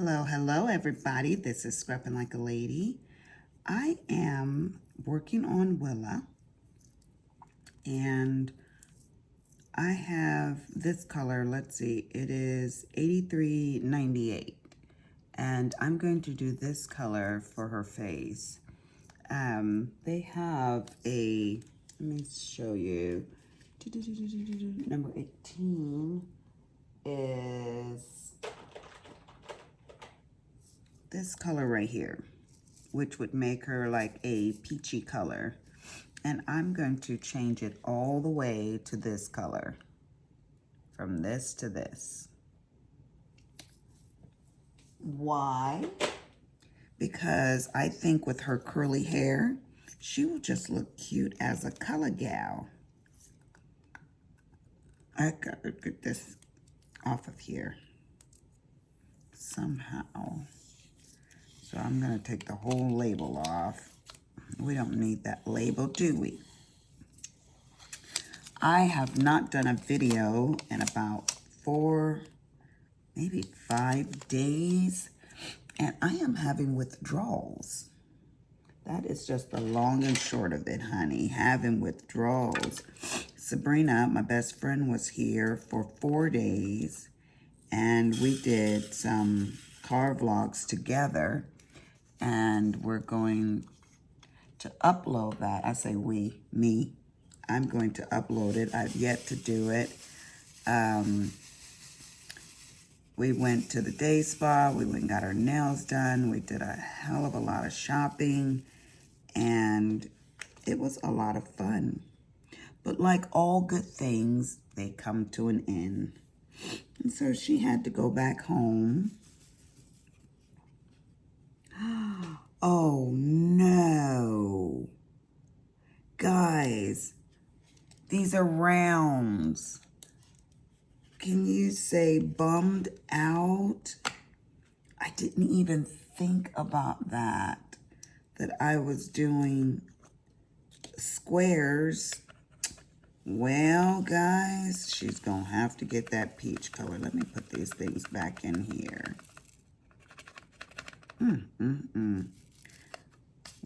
Hello, everybody. This is Scrubbing Like a Lady. I am working on Willa, and I have this color. Let's see, it is 8398, and I'm going to do this color for her face. They have a, let me show you. Number 18 is this color right here, which would make her like a peachy color. And I'm going to change it all the way to this color, from this to this. Why? Because I think with her curly hair, she will just look cute as a color gal. I gotta get this off of here somehow. So I'm gonna take the whole label off. We don't need that label, do we? I have not done a video in about 4, maybe 5 days, and I am having withdrawals. That is just the long and short of it, honey, having withdrawals. Sabrina, my best friend, was here for 4 days, and we did some car vlogs together, and we're going to upload that. I say we, me. I'm going to upload it. I've yet to do it. We went to the day spa. We went and got our nails done. We did a hell of a lot of shopping, and it was a lot of fun. But like all good things, they come to an end. And so she had to go back home. Oh no. Guys, these are rounds. Can you say bummed out? I didn't even think about that I was doing squares. Well, guys, she's gonna have to get that peach color. Let me put these things back in here.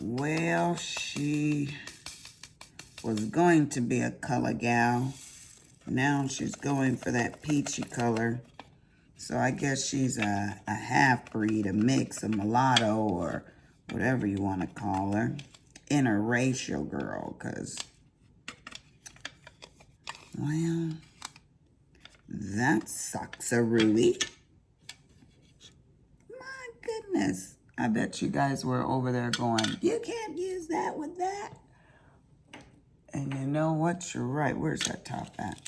Well, she was going to be a color gal. Now she's going for that peachy color. So I guess she's a half-breed, a mix, a mulatto, or whatever you want to call her. Interracial girl, because, well, that sucks a Ruby. My goodness. I bet you guys were over there going, you can't use that with that. And you know what? You're right. Where's that top at?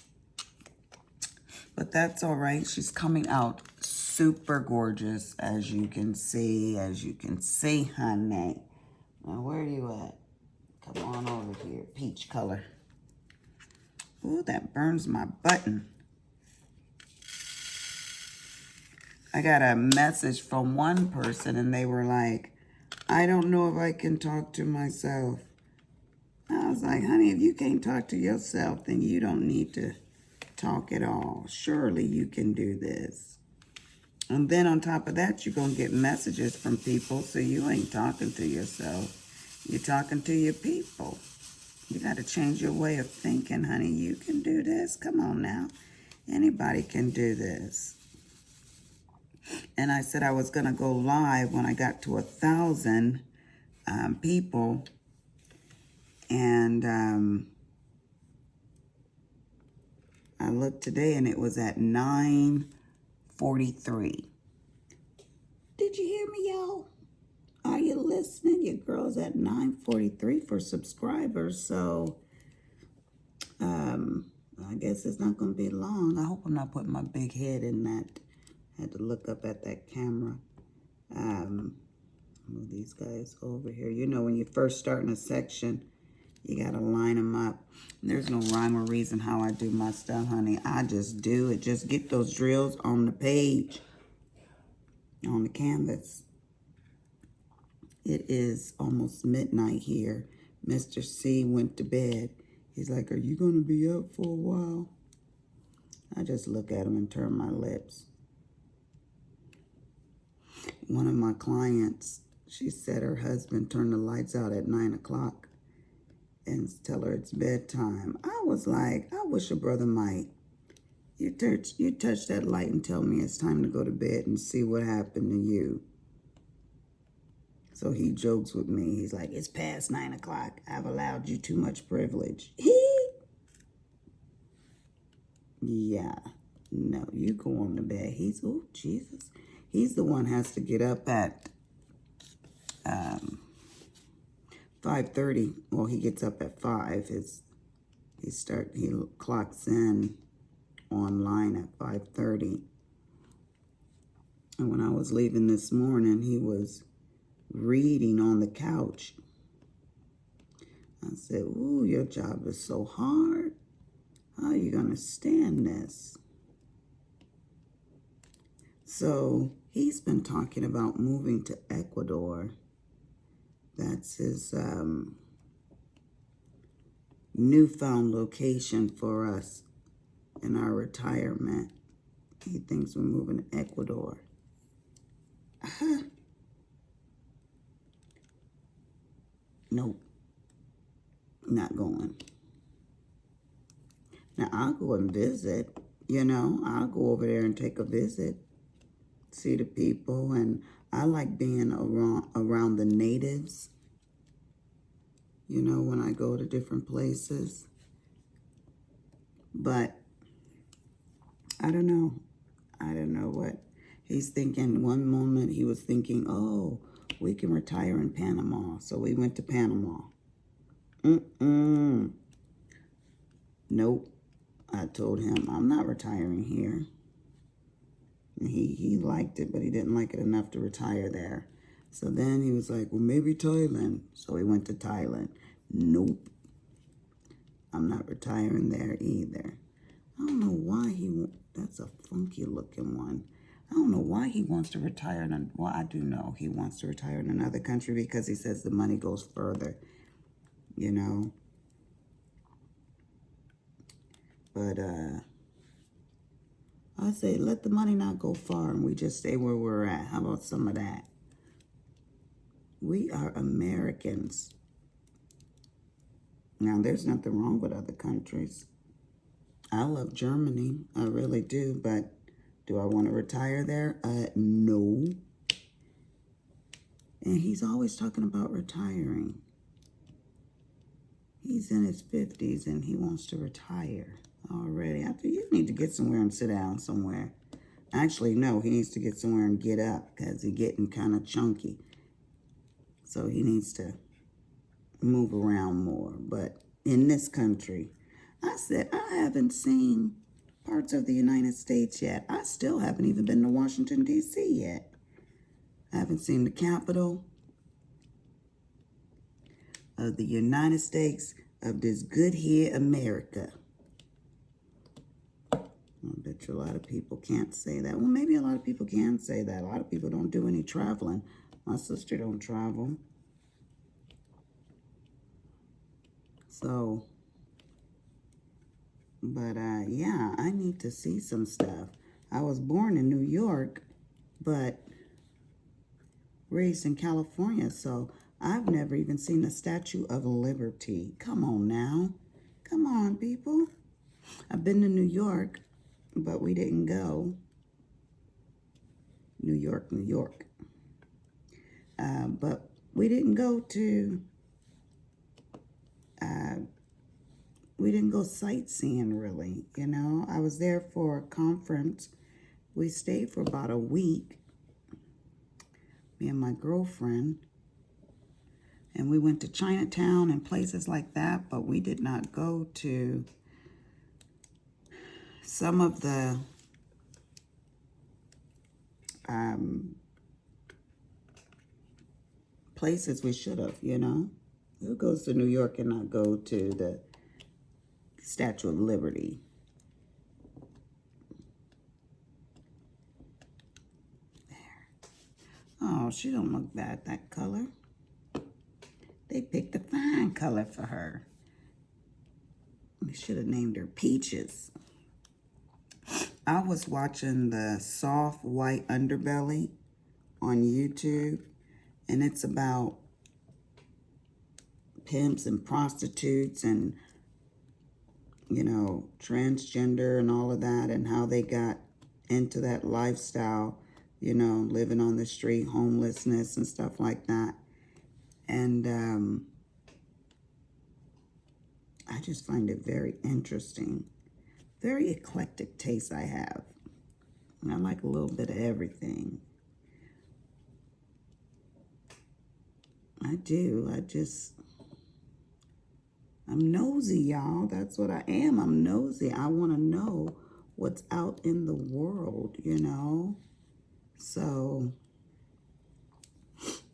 But that's all right. She's coming out super gorgeous, as you can see. As you can see, honey. Now, where are you at? Come on over here. Peach color. Ooh, that burns my button. I got a message from one person, and they were like, I don't know if I can talk to myself. I was like, honey, if you can't talk to yourself, then you don't need to talk at all. Surely you can do this. And then on top of that, you're going to get messages from people, so you ain't talking to yourself. You're talking to your people. You got to change your way of thinking, honey. You can do this. Come on now. Anybody can do this. And I said I was going to go live when I got to 1,000 people. And I looked today and it was at 9:43. Did you hear me, y'all? Are you listening? Your girl's at 9:43 for subscribers. So I guess it's not going to be long. I hope I'm not putting my big head in that. I had to look up at that camera. Move these guys over here. You know, when you first start in a section, you got to line them up. There's no rhyme or reason how I do my stuff, honey. I just do it. Just get those drills on the page, on the canvas. It is almost midnight here. Mr. C went to bed. He's like, are you going to be up for a while? I just look at him and turn my lips. One of my clients, she said her husband turned the lights out at 9 o'clock and tell her it's bedtime. I was like, I wish a brother might. You touch that light and tell me it's time to go to bed and see what happened to you. So he jokes with me. He's like, it's past 9 o'clock. I've allowed you too much privilege. Yeah. No, you go on to bed. Oh, Jesus. He's the one has to get up at 5:30. Well, he gets up at 5. He clocks in online at 5:30. And when I was leaving this morning, he was reading on the couch. I said, ooh, your job is so hard. How are you going to stand this? So he's been talking about moving to Ecuador. That's his newfound location for us in our retirement. He thinks we're moving to Ecuador. Nope. Not going. Now, I'll go and visit. I'll go over there and take a visit. See the people. And I like being around the natives. When I go to different places. But I don't know. I don't know what he's thinking. One moment he was thinking, oh, we can retire in Panama. So we went to Panama. Nope. I told him, I'm not retiring here. And he liked it, but he didn't like it enough to retire there. So then he was like, well, maybe Thailand. So he went to Thailand. Nope. I'm not retiring there either. I don't know why that's a funky looking one. I don't know why he wants to retire well, I do know he wants to retire in another country because he says the money goes further, But I say let the money not go far and we just stay where we're at. How about some of that? We are Americans. Now, there's nothing wrong with other countries. I love Germany. I really do. But do I want to retire there? No. And he's always talking about retiring. He's in his 50s and he wants to retire already. I think you need to get somewhere and sit down somewhere. Actually, no, he needs to get somewhere and get up because he's getting kind of chunky. So he needs to move around more. But in this country, I said, I haven't seen parts of the United States yet. I still haven't even been to Washington, D.C. yet. I haven't seen the Capitol of the United States of this good here America. I bet you a lot of people can't say that. Well, maybe a lot of people can say that. A lot of people don't do any traveling. My sister don't travel. So, but yeah, I need to see some stuff. I was born in New York, but raised in California, so I've never even seen the Statue of Liberty. Come on now. Come on, people. I've been to New York, but we didn't go. New York, New York. But we didn't go to, we didn't go sightseeing really, I was there for a conference. We stayed for about a week, me and my girlfriend. And we went to Chinatown and places like that, but we did not go to some of the places we should have, Who goes to New York and not go to the Statue of Liberty? There. Oh, she don't look bad, that color. They picked a fine color for her. They should have named her Peaches. I was watching the Soft White Underbelly on YouTube, and it's about pimps and prostitutes and, you know, transgender and all of that, and how they got into that lifestyle, you know, living on the street, homelessness and stuff like that. And I just find it very interesting. Very eclectic taste I have. I like a little bit of everything. I do. I'm nosy, y'all. That's what I am. I'm nosy. I want to know what's out in the world, you know? So,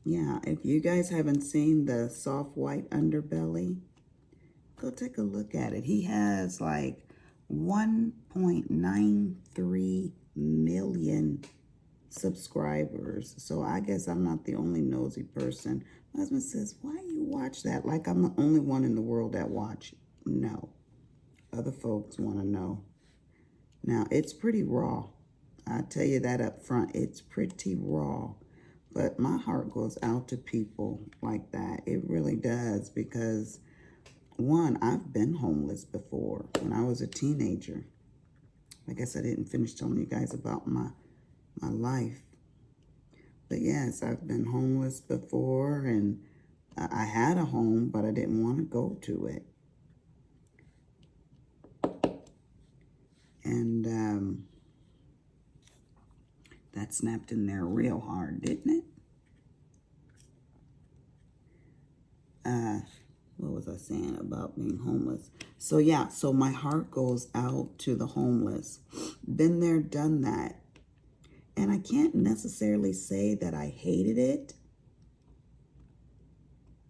yeah, if you guys haven't seen the soft white underbelly, go take a look at it. He has like 1.93 million subscribers. So I guess I'm not the only nosy person. My husband says, why do you watch that? Like I'm the only one in the world that watch. No. Other folks want to know. Now, it's pretty raw. I tell you that up front. It's pretty raw. But my heart goes out to people like that. It really does, because one, I've been homeless before when I was a teenager. I guess I didn't finish telling you guys about my life. But yes, I've been homeless before, and I had a home, but I didn't want to go to it. And that snapped in there real hard, didn't it? What was I saying about being homeless? So yeah, so my heart goes out to the homeless. Been there, done that. And I can't necessarily say that I hated it,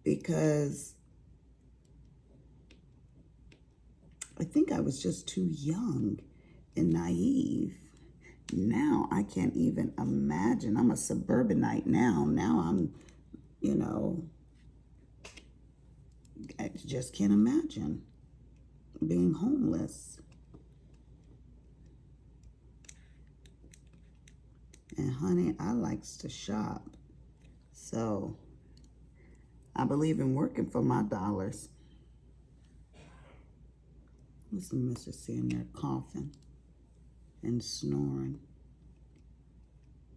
because I think I was just too young and naive. Now I can't even imagine. I'm a suburbanite now. Now I'm, you know, I just can't imagine being homeless. And honey, I likes to shop. So I believe in working for my dollars. Listen, Mr. sitting there coughing and snoring.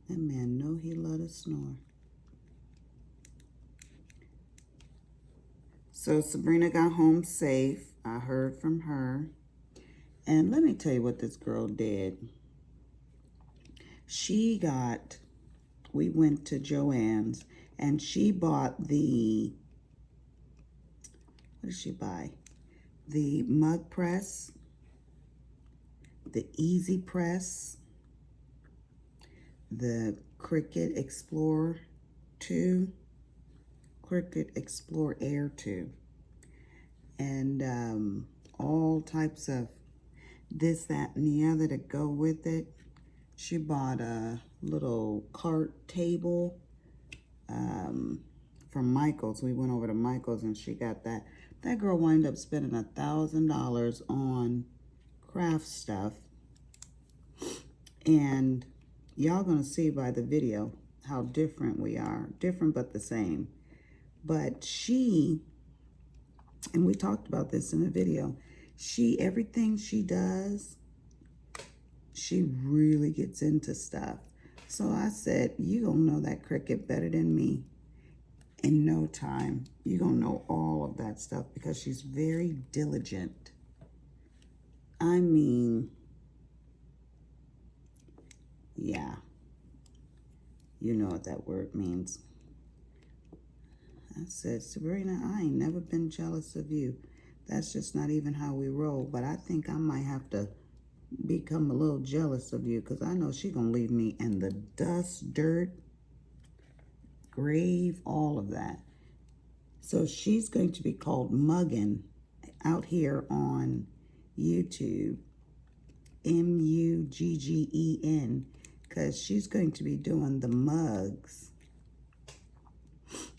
That man know he love to snore. So Sabrina got home safe. I heard from her. And let me tell you what this girl did. We went to Joann's, and she bought what did she buy? The mug press, the easy press, the Cricut Explorer 2, Cricut Explorer Air 2, and all types of this, that, and the other to go with it. She bought a little cart table from Michael's. We went over to Michael's and she got that. That girl wound up spending $1,000 on craft stuff. And y'all gonna see by the video how different we are. Different but the same. But and we talked about this in the video, everything she does, she really gets into stuff. So I said, you gonna know that Cricut better than me in no time. You gonna know all of that stuff, because she's very diligent. I mean, yeah, you know what that word means. I said, Sabrina, I ain't never been jealous of you. That's just not even how we roll. But I think I might have to become a little jealous of you, because I know she's going to leave me in the dust, dirt, grave, all of that. So she's going to be called Muggin out here on YouTube. Muggen, because she's going to be doing the mugs.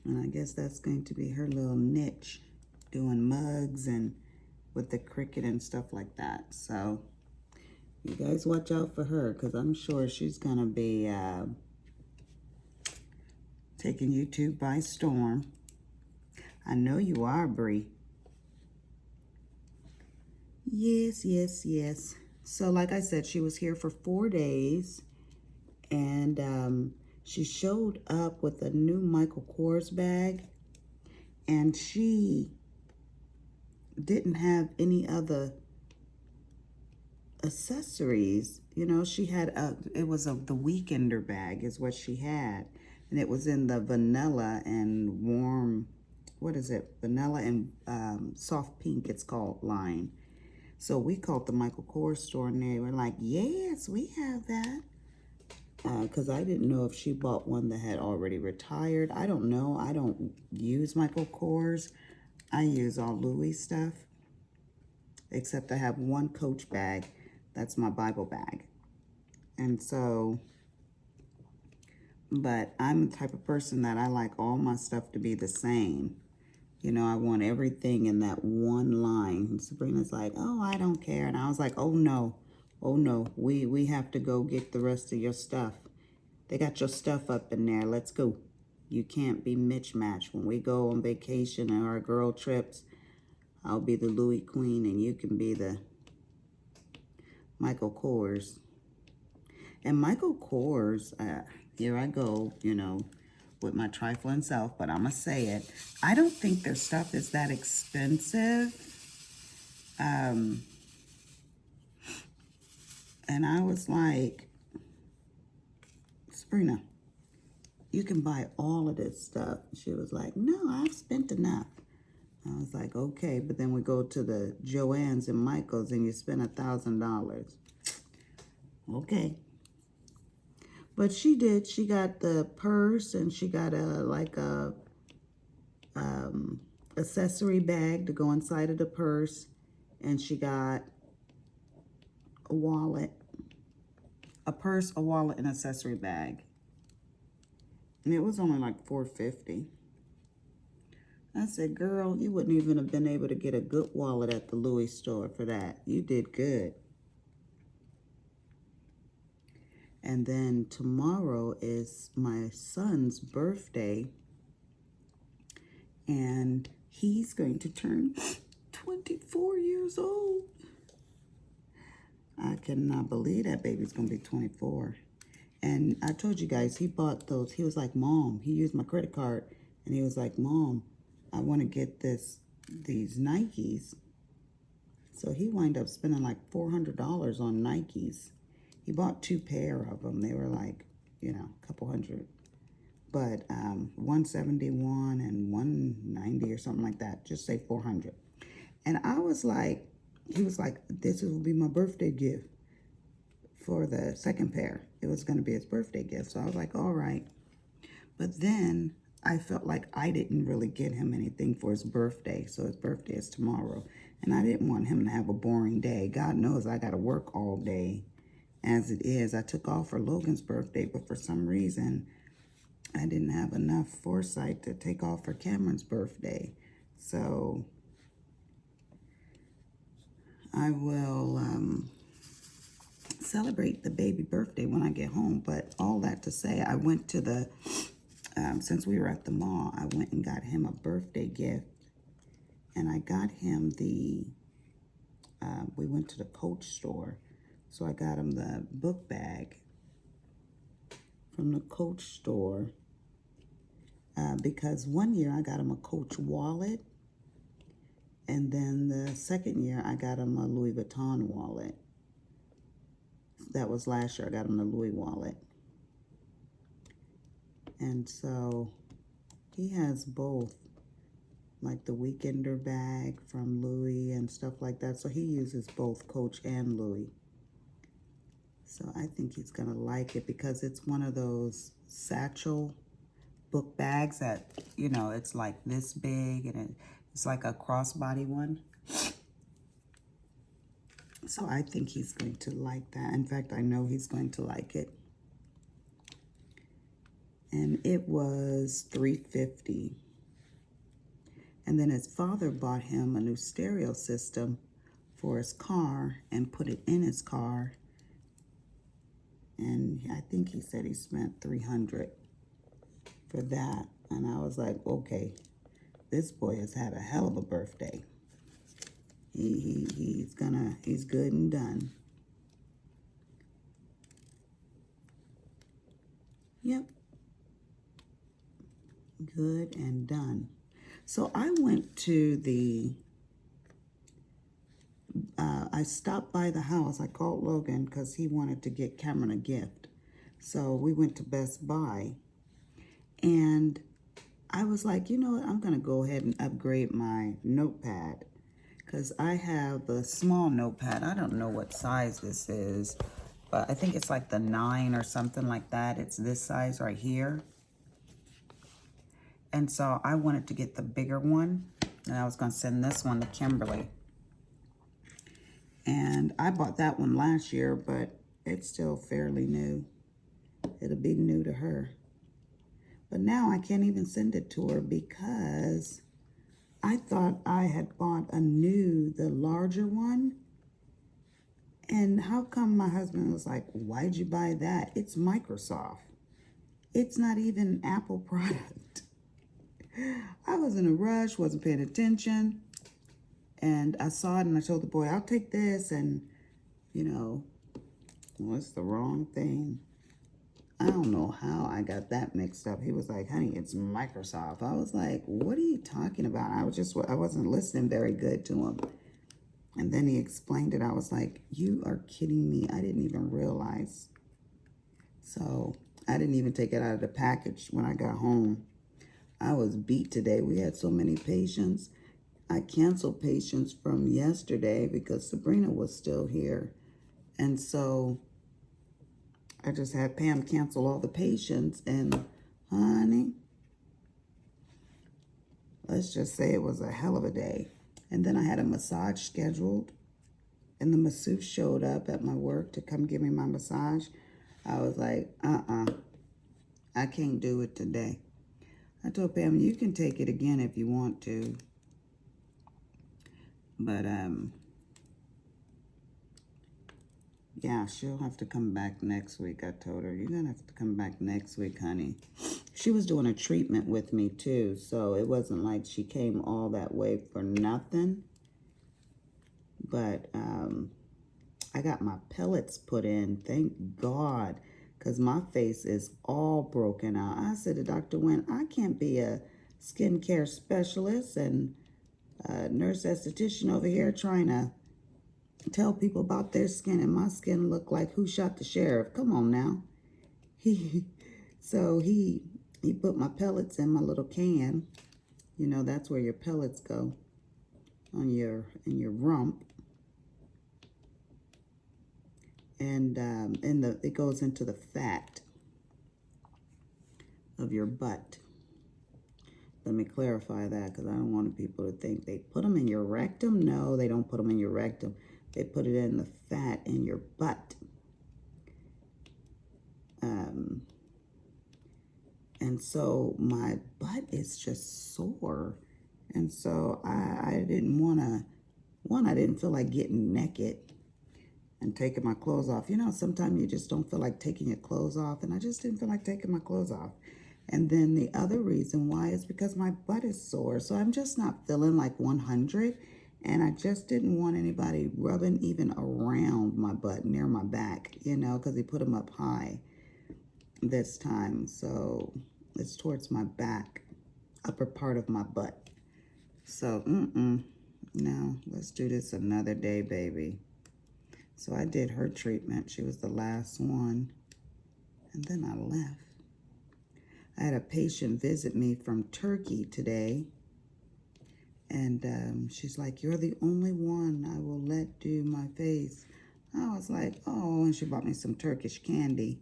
And I guess that's going to be her little niche, doing mugs and with the Cricut and stuff like that. So you guys watch out for her, because I'm sure she's going to be taking YouTube by storm. I know you are, Bree. Yes, yes, yes. So like I said, she was here for 4 days, and she showed up with a new Michael Kors bag, and she didn't have any other accessories. You know, she had it was the Weekender bag is what she had, and it was in the vanilla and warm, what is it, vanilla and soft pink, it's called, line. So we called the Michael Kors store, and they were like, yes, we have that. Because I didn't know if she bought one that had already retired. I don't know. I don't use Michael Kors. I use all Louis stuff, except I have one Coach bag. That's my Bible bag. And so, but I'm the type of person that I like all my stuff to be the same. You know, I want everything in that one line. And Sabrina's like, oh, I don't care. And I was like, oh no, we have to go get the rest of your stuff. They got your stuff up in there. Let's go. You can't be mismatched. When we go on vacation and our girl trips, I'll be the Louis Queen and you can be the Michael Kors. And Michael Kors, here I go, you know, with my trifling self, but I'm going to say it. I don't think their stuff is that expensive. And I was like, Sabrina, you can buy all of this stuff. She was like, no, I've spent enough. I was like, okay, but then we go to the Joann's and Michael's and you spend $1,000. Okay. But she did. She got the purse and she got a accessory bag to go inside of the purse, and she got a wallet, a purse, a wallet, and accessory bag. And it was only like $4.50. I said, girl, you wouldn't even have been able to get a good wallet at the Louis store for that. You did good. And then tomorrow is my son's birthday, and he's going to turn 24 years old. I cannot believe that baby's going to be 24. And I told you guys, he bought those. He was like, Mom, he used my credit card, and he was like, Mom, I want to get these Nikes. So he wound up spending like $400 on Nikes. He bought 2 pair of them. They were like, you know, a couple hundred. But 171 and 190 or something like that. Just say 400. And I was like, he was like, this will be my birthday gift for the second pair. It was going to be his birthday gift. So I was like, all right. But then I felt like I didn't really get him anything for his birthday. So his birthday is tomorrow. And I didn't want him to have a boring day. God knows I got to work all day. As it is, I took off for Logan's birthday, but for some reason, I didn't have enough foresight to take off for Cameron's birthday. So I will celebrate the baby birthday when I get home. But all that to say, I went to the, since we were at the mall, I went and got him a birthday gift. And I got him the, we went to the Coach store. So I got him the book bag from the Coach store. Because one year I got him a Coach wallet. And then the second year I got him a Louis Vuitton wallet. That was last year. I got him the Louis wallet. And so he has both, like the Weekender bag from Louis and stuff like that. So he uses both Coach and Louis. So I think he's going to like it because it's one of those satchel book bags that, you know, it's like this big and it's like a crossbody one. So I think he's going to like that. In fact, I know he's going to like it. And it was $3.50. And then his father bought him a new stereo system for his car and put it in his car. And I think he said he spent $300 for that. And I was like, okay, this boy has had a hell of a birthday. He's good and done. Yep. Good and done. So I went to I stopped by the house. I called Logan because he wanted to get Cameron a gift. So we went to Best Buy. And I was like, you know what? I'm going to go ahead and upgrade my notepad. Because I have the small notepad. I don't know what size this is. But I think it's like the 9 or something like that. It's this size right here. And so I wanted to get the bigger one. And I was going to send this one to Kimberly. And I bought that one last year, but it's still fairly new. It'll be new to her. But now I can't even send it to her because I thought I had bought the larger one. And how come my husband was like, why'd you buy that? It's Microsoft. It's not even Apple product. I was in a rush, wasn't paying attention. And I saw it and I told the boy, I'll take this. And, you know, well, it's the wrong thing. I don't know how I got that mixed up. He was like, honey, it's Microsoft. I was like, what are you talking about? I wasn't listening very good to him. And then he explained it. I was like, you are kidding me. I didn't even realize. So I didn't even take it out of the package when I got home. I was beat today. We had so many patients. I canceled patients from yesterday because Sabrina was still here. And so I just had Pam cancel all the patients. And honey, let's just say it was a hell of a day. And then I had a massage scheduled. And the masseuse showed up at my work to come give me my massage. I was like, I can't do it today. I told Pam, you can take it again if you want to. But, yeah, she'll have to come back next week. I told her, you're going to have to come back next week, honey. She was doing a treatment with me, too. So it wasn't like she came all that way for nothing. But I got my pellets put in, thank God. Because my face is all broken out. I said to Dr. Wynn, I can't be a skincare specialist and nurse esthetician over here trying to tell people about their skin, and my skin looked like who shot the sheriff. Come on now. So he put my pellets in my little can. You know, that's where your pellets go in your rump. And it goes into the fat of your butt. Let me clarify that because I don't want people to think they put them in your rectum. No, they don't put them in your rectum. They put it in the fat in your butt. And so my butt is just sore. And so I didn't want to, I didn't feel like getting naked and taking my clothes off. You know, sometimes you just don't feel like taking your clothes off. And I just didn't feel like taking my clothes off. And then the other reason why is because my butt is sore. So I'm just not feeling like 100. And I just didn't want anybody rubbing even around my butt, near my back, you know, because he put them up high this time. So it's towards my back, upper part of my butt. So, no, let's do this another day, baby. So I did her treatment. She was the last one. And then I left. I had a patient visit me from Turkey today. And she's like, you're the only one I will let do my face. I was like, oh, and she bought me some Turkish candy.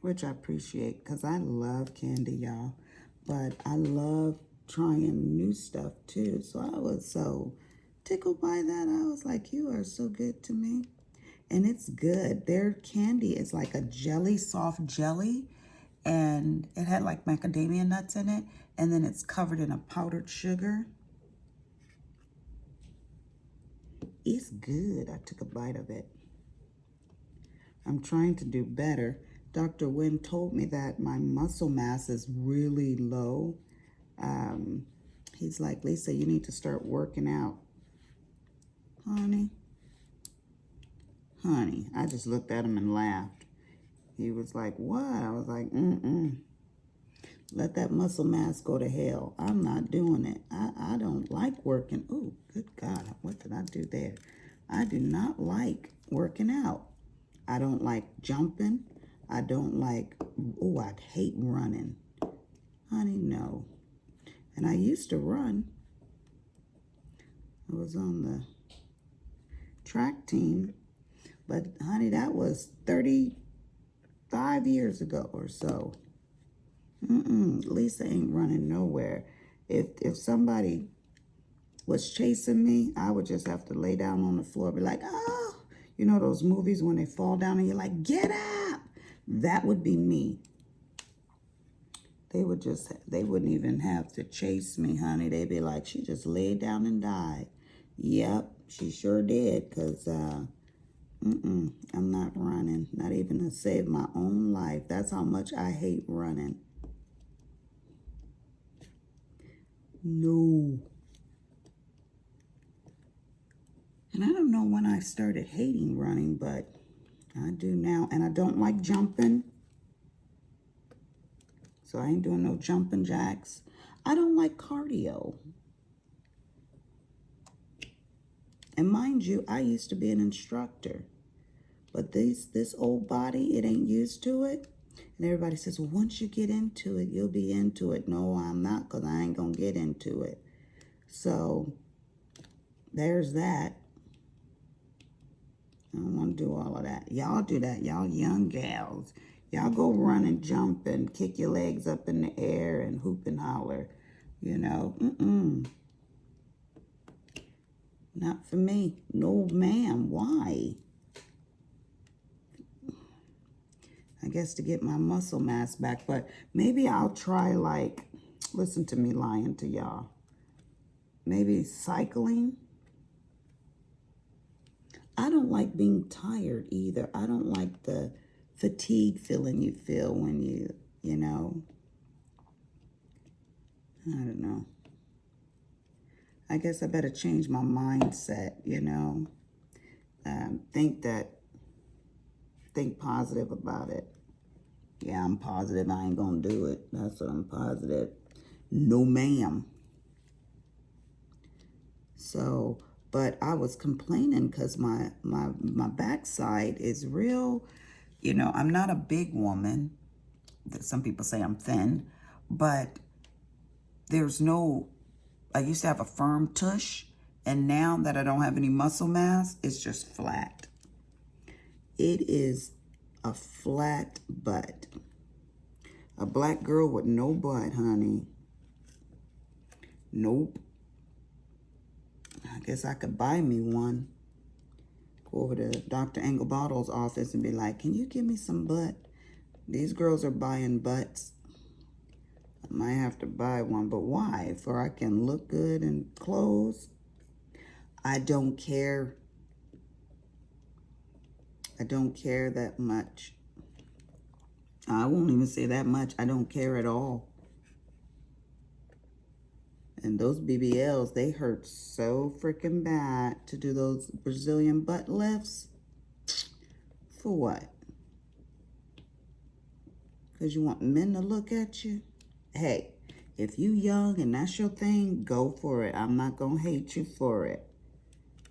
Which I appreciate because I love candy, y'all. But I love trying new stuff too. So I was so tickled by that. I was like, you are so good to me. And it's good. Their candy is like a jelly, soft jelly. And it had like macadamia nuts in it. And then it's covered in a powdered sugar. It's good. I took a bite of it. I'm trying to do better. Dr. Wynn told me that my muscle mass is really low. Um, he's like, Lisa, you need to start working out. Honey, I just looked at him and laughed. He was like, what? I was like, let that muscle mass go to hell. I'm not doing it. I don't like working. Oh, good God, what did I do there? I do not like working out. I don't like jumping. I don't like, oh, I hate running. Honey, no. And I used to run. I was on the track team. But, honey, that was 35 years ago or so. Lisa ain't running nowhere. If somebody was chasing me, I would just have to lay down on the floor, be like, oh, you know those movies when they fall down and you're like, get up. That would be me. They wouldn't even have to chase me, honey. They'd be like, she just laid down and died. Yep, she sure did, because I'm not running, not even to save my own life. That's how much I hate running. No. And I don't know when I started hating running, but I do now. And I don't like jumping. So I ain't doing no jumping jacks. I don't like cardio. And mind you, I used to be an instructor. But this old body, it ain't used to it. And everybody says, well, once you get into it, you'll be into it. No, I'm not, because I ain't going to get into it. So there's that. I don't want to do all of that. Y'all do that. Y'all young gals. Y'all go run and jump and kick your legs up in the air and hoop and holler. You know, not for me. No, ma'am. Why? I guess to get my muscle mass back. But maybe I'll try, like, listen to me lying to y'all. Maybe cycling. I don't like being tired either. I don't like the fatigue feeling you feel when you know. I don't know. I guess I better change my mindset, you know. Think positive about it. Yeah, I'm positive I ain't gonna do it. That's what I'm positive. No, ma'am. So, but I was complaining because my backside is real, you know, I'm not a big woman. Some people say I'm thin, but there's no, I used to have a firm tush, and now that I don't have any muscle mass, it's just flat. It is a flat butt. A black girl with no butt, honey. Nope. I guess I could buy me one. Go over to Dr. Engelbottle's office and be like, can you give me some butt? These girls are buying butts. I might have to buy one, but why? For I can look good in clothes? I don't care. I don't care that much. I won't even say that much. I don't care at all. And those BBLs, they hurt so freaking bad to do those Brazilian butt lifts. For what? Because you want men to look at you? Hey, if you young and that's your thing, go for it. I'm not going to hate you for it.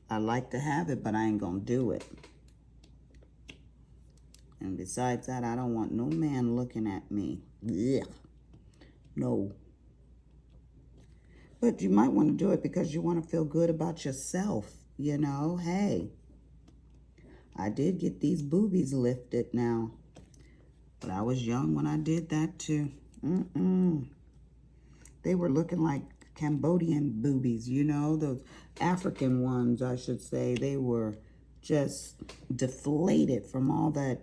I like to have it, but I ain't going to do it. And besides that, I don't want no man looking at me. Yeah. No. But you might want to do it because you want to feel good about yourself. You know, hey, I did get these boobies lifted now. But I was young when I did that too. They were looking like Cambodian boobies, you know, those African ones, I should say. They were just deflated from all that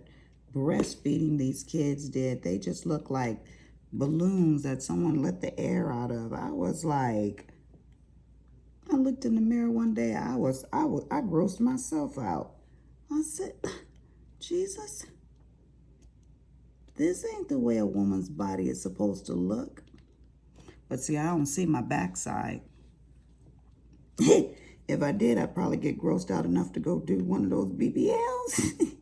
breastfeeding these kids did. They just looked like balloons that someone let the air out of. I was like, I looked in the mirror one day. I grossed myself out. I said, Jesus, this ain't the way a woman's body is supposed to look. But see, I don't see my backside. If I did, I'd probably get grossed out enough to go do one of those BBLs.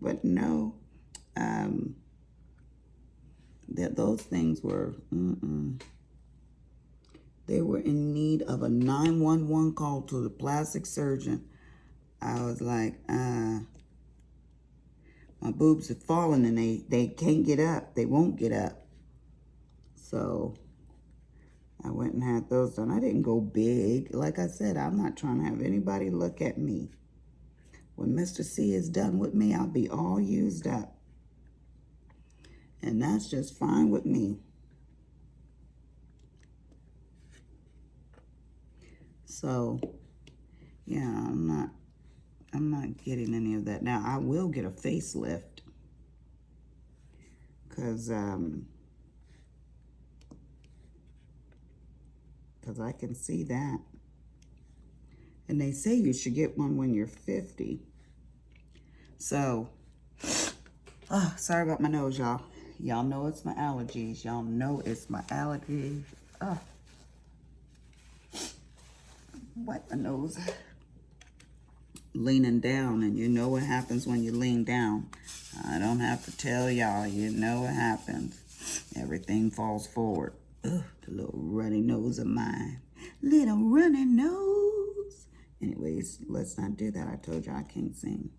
But no, those things were, they were in need of a 911 call to the plastic surgeon. I was like, my boobs have fallen and they can't get up. They won't get up. So I went and had those done. I didn't go big. Like I said, I'm not trying to have anybody look at me. When Mr. C is done with me, I'll be all used up. And that's just fine with me. So, yeah, I'm not getting any of that. Now, I will get a facelift. Because I can see that. And they say you should get one when you're 50. So, sorry about my nose, y'all. Y'all know it's my allergies. Y'all know it's my allergies. Wipe my nose. Leaning down, and you know what happens when you lean down. I don't have to tell y'all. You know what happens. Everything falls forward. Ugh, the little runny nose of mine. Little runny nose. Anyways, let's not do that. I told you I can't sing.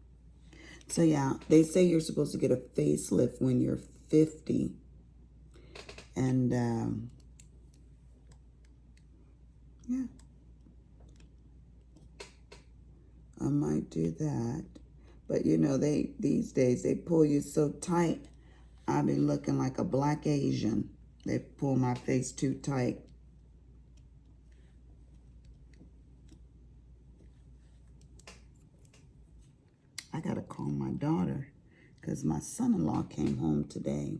So yeah, they say you're supposed to get a facelift when you're 50. And yeah. I might do that. But you know, these days they pull you so tight, I'll be looking like a black Asian. They pull my face too tight. I gotta call my daughter because my son-in-law came home today.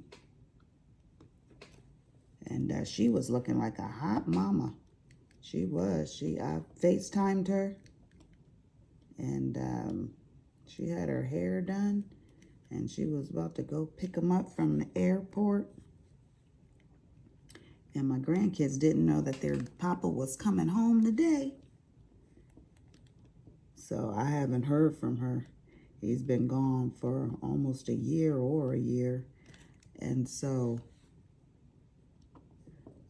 And she was looking like a hot mama. She was. I FaceTimed her. And she had her hair done. And she was about to go pick him up from the airport. And my grandkids didn't know that their papa was coming home today. So I haven't heard from her. He's been gone for almost a year or a year. And so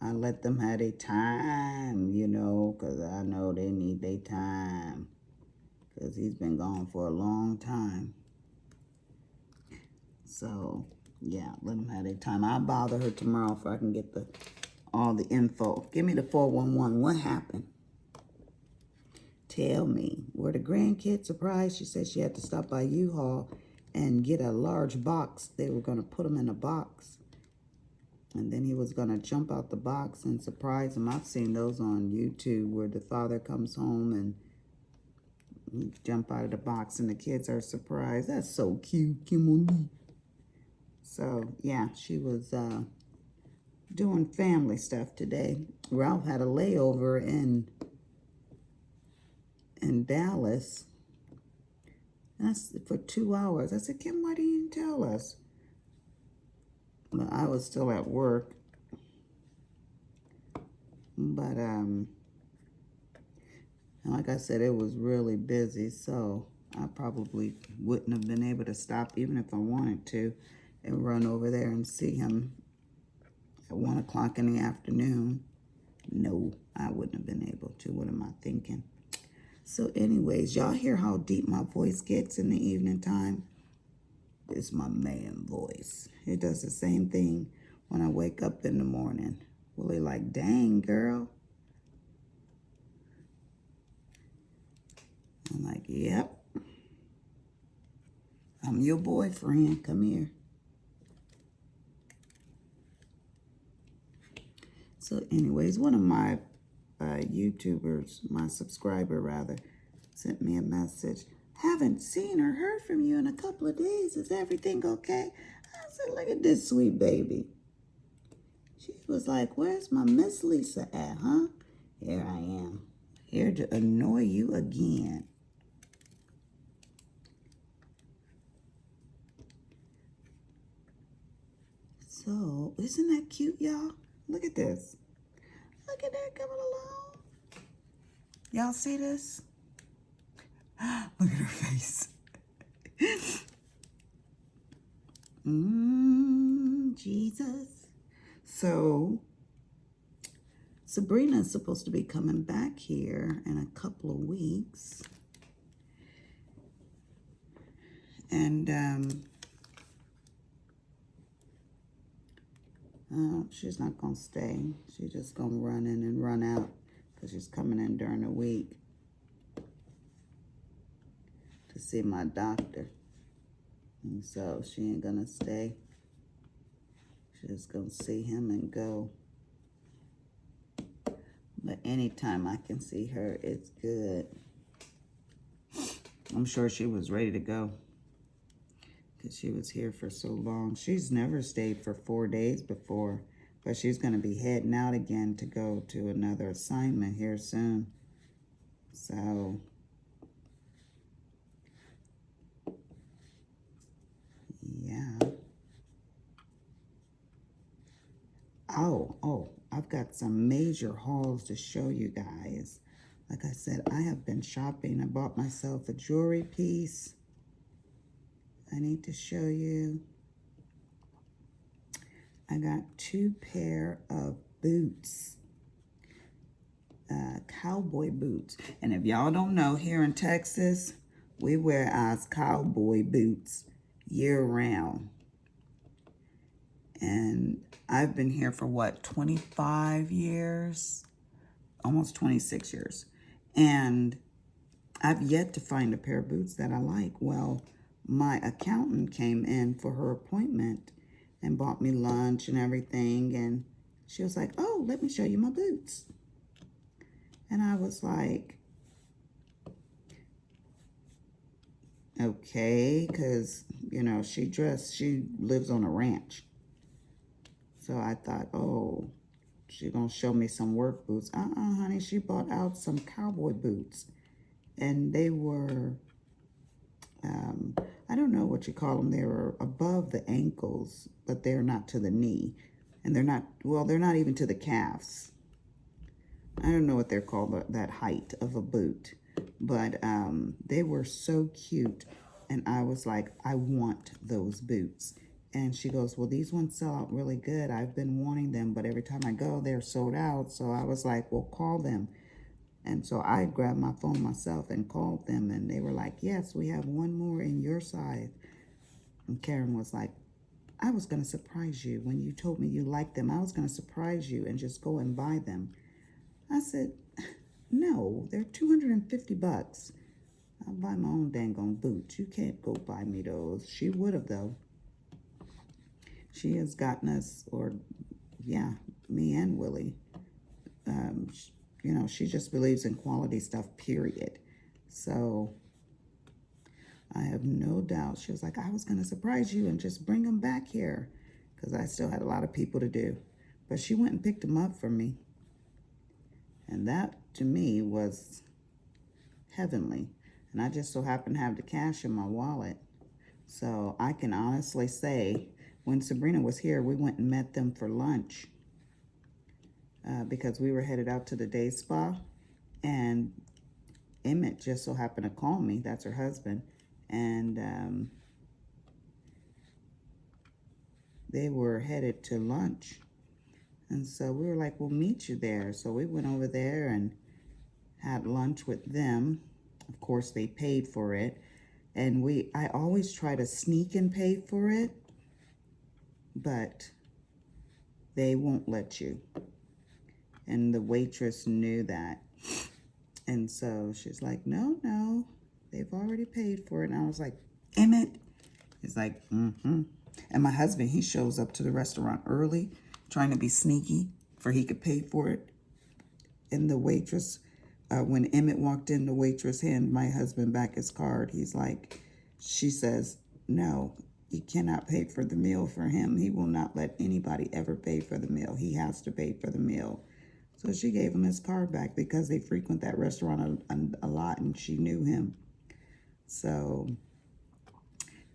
I let them have their time, you know, because I know they need their time. Because he's been gone for a long time. So, yeah, let them have their time. I'll bother her tomorrow if I can get all the info. Give me the 411. What happened? Tell me. Were the grandkids surprised? She said she had to stop by U-Haul and get a large box. They were going to put them in a box. And then he was going to jump out the box and surprise him. I've seen those on YouTube where the father comes home and he jump out of the box and the kids are surprised. That's so cute, Kimberly. So, yeah, she was doing family stuff today. Ralph had a layover in Dallas. That's for 2 hours. I said, Kim, why didn't you tell us? But I was still at work. But, like I said, it was really busy, so I probably wouldn't have been able to stop even if I wanted to and run over there and see him at 1 o'clock in the afternoon. No, I wouldn't have been able to. What am I thinking? So anyways, y'all hear how deep my voice gets in the evening time? It's my man voice. It does the same thing when I wake up in the morning. Willie like, dang, girl. I'm like, yep. I'm your boyfriend. Come here. So anyways, one of my YouTubers, my subscriber rather, sent me a message. Haven't seen or heard from you in a couple of days. Is everything okay? I said, look at this sweet baby. She was like, where's my Miss Lisa at, huh? Here I am. Here to annoy you again. So, isn't that cute, y'all? Look at this. Look at that coming along. Y'all see this? Look at her face. Jesus. So, Sabrina's supposed to be coming back here in a couple of weeks. And, she's not going to stay. She's just going to run in and run out because she's coming in during the week to see my doctor. And so she ain't going to stay. She's just going to see him and go. But anytime I can see her, it's good. I'm sure she was ready to go because she was here for so long. She's never stayed for 4 days before, but she's going to be heading out again to go to another assignment here soon. So, yeah. Oh, I've got some major hauls to show you guys. Like I said, I have been shopping. I bought myself a jewelry piece. I need to show you. I got 2 pair of boots. Cowboy boots. And if y'all don't know, here in Texas, we wear our cowboy boots year round. And I've been here for what, 25 years? Almost 26 years. And I've yet to find a pair of boots that I like. Well, my accountant came in for her appointment and bought me lunch and everything. And she was like, oh, let me show you my boots. And I was like, okay, because, you know, she lives on a ranch. So I thought, oh, she's going to show me some work boots. Honey, she bought out some cowboy boots. And they were, I don't know what you call them. They were above the ankles, but they're not to the knee. And they're not, well, they're not even to the calves. I don't know what they're called, that height of a boot. But they were so cute. And I was like, I want those boots. And she goes, well, these ones sell out really good. I've been wanting them, but every time I go, they're sold out. So I was like, well, call them. And so I grabbed my phone myself and called them. And they were like, yes, we have one more in your size. And Karen was like, I was going to surprise you. When you told me you liked them, I was going to surprise you and just go and buy them. I said, no, they're $250. I'll buy my own dang on boots. You can't go buy me those. She would have, though. She has gotten us, or yeah, me and Willie. You know, she just believes in quality stuff, period. So I have no doubt. She was like, I was going to surprise you and just bring them back here because I still had a lot of people to do. But she went and picked them up for me. And that, to me, was heavenly. And I just so happened to have the cash in my wallet. So I can honestly say, when Sabrina was here, we went and met them for lunch because we were headed out to the day spa. And Emmett just so happened to call me. That's her husband. And they were headed to lunch. And so we were like, we'll meet you there. So we went over there and had lunch with them. Of course, they paid for it. And I always try to sneak and pay for it, but they won't let you. And the waitress knew that. And so she's like, no, they've already paid for it. And I was like, Emmett. He's like, mm-hmm. And my husband, he shows up to the restaurant early, trying to be sneaky for he could pay for it. And the waitress, when Emmett walked in, the waitress handed my husband back his card. He's like, she says, no, you cannot pay for the meal for him. He will not let anybody ever pay for the meal. He has to pay for the meal. So she gave him his card back because they frequent that restaurant a lot and she knew him. So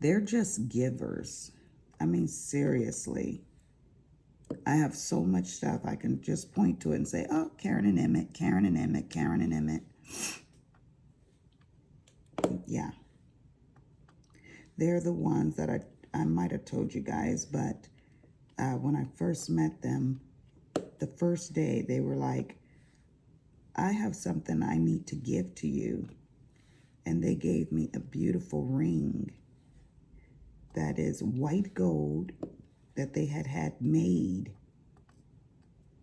they're just givers. I mean, seriously. I have so much stuff I can just point to it and say, oh, Karen and Emmett, Karen and Emmett, Karen and Emmett. Yeah. They're the ones that I might have told you guys, but when I first met them, the first day, they were like, I have something I need to give to you. And they gave me a beautiful ring that is white gold that they had made.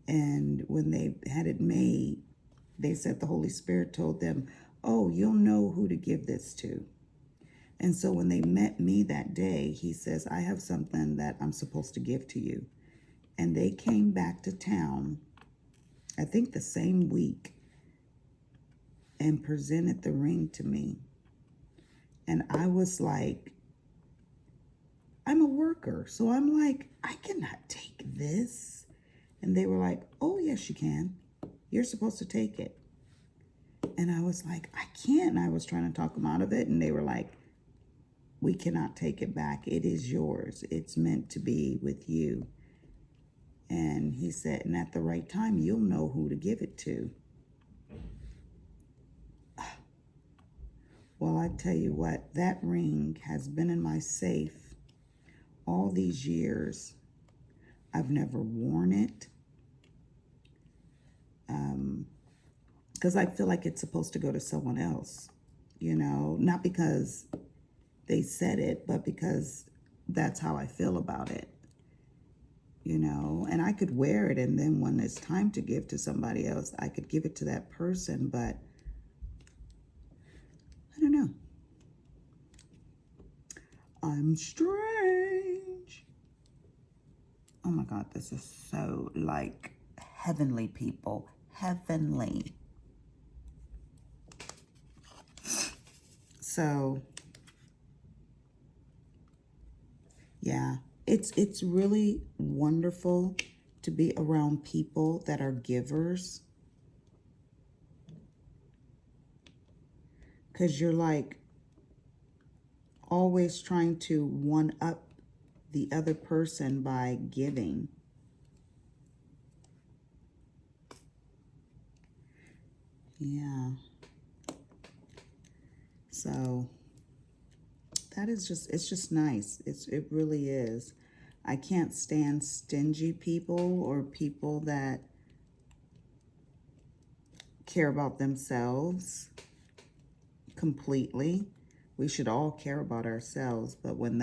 And when they had it made, they said the Holy Spirit told them, oh, you'll know who to give this to. And so when they met me that day, he says, I have something that I'm supposed to give to you. And they came back to town, I think the same week, and presented the ring to me. And I was like, I'm a worker. So I'm like, I cannot take this. And they were like, oh, yes, you can. You're supposed to take it. And I was like, I can't. And I was trying to talk them out of it. And they were like, we cannot take it back. It is yours. It's meant to be with you. And he said, and at the right time, you'll know who to give it to. Well, I tell you what, that ring has been in my safe all these years. I've never worn it. Because I feel like it's supposed to go to someone else, you know, not because they said it, but because that's how I feel about it, you know. And I could wear it, and then when it's time to give to somebody else, I could give it to that person, but I don't know. I'm strange. Oh my God, this is so like heavenly, people. Heavenly. So, yeah, it's really wonderful to be around people that are givers. Because you're like always trying to one up the other person by giving. Yeah. So that is just, it's just nice. It really is. I can't stand stingy people or people that care about themselves completely. We should all care about ourselves, but when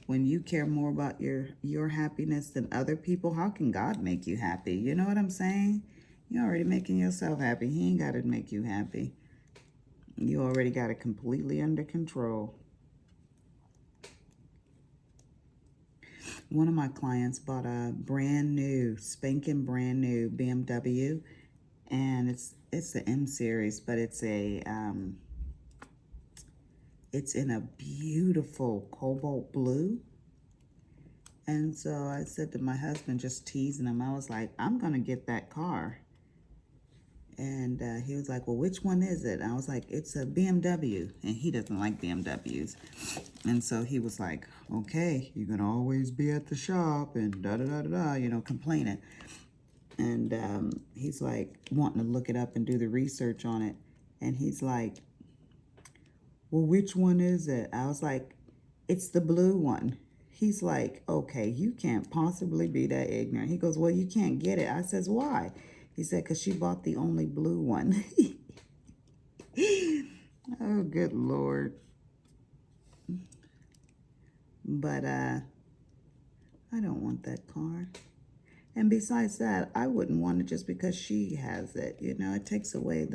you care more about your happiness than other people, how can God make you happy? You know what I'm saying? You're already making yourself happy. He ain't got to make you happy. You already got it completely under control. One of my clients bought a brand new, spanking brand new BMW, and it's the M series, but it's in a beautiful cobalt blue. And so I said to my husband, just teasing him, I was like, I'm gonna get that car. And he was like, well, which one is it? I was like, it's a BMW. And he doesn't like BMWs. And so he was like, okay, you're going to always be at the shop and da-da-da-da-da, you know, complaining. And he's like wanting to look it up and do the research on it. And he's like, well, which one is it? I was like, it's the blue one. He's like, okay, you can't possibly be that ignorant. He goes, well, you can't get it. I says, why? He said, because she bought the only blue one. Oh, good Lord. But I don't want that car. And besides that, I wouldn't want it just because she has it. You know, it takes away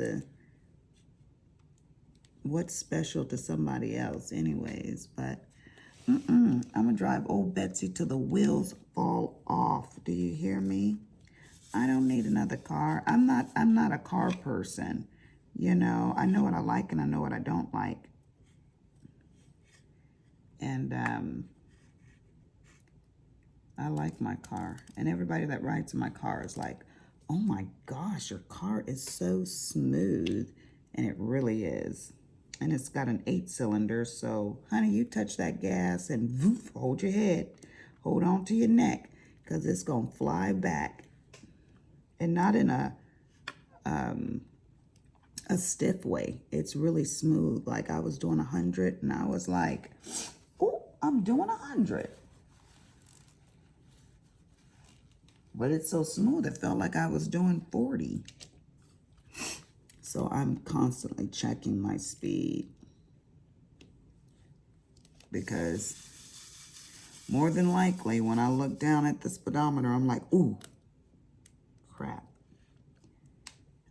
what's special to somebody else anyways. But I'm going to drive old Betsy till the wheels fall off. Do you hear me? I don't need another car. I'm not a car person. You know, I know what I like and I know what I don't like. And I like my car. And everybody that rides in my car is like, oh my gosh, your car is so smooth. And it really is. And it's got an 8-cylinder. So, honey, you touch that gas and woof, hold your head. Hold on to your neck. because it's going to fly back. And not in a stiff way. It's really smooth. Like I was doing 100 and I was like, oh, I'm doing 100. But it's so smooth, it felt like I was doing 40. So I'm constantly checking my speed. Because more than likely, when I look down at the speedometer, I'm like, ooh, crap.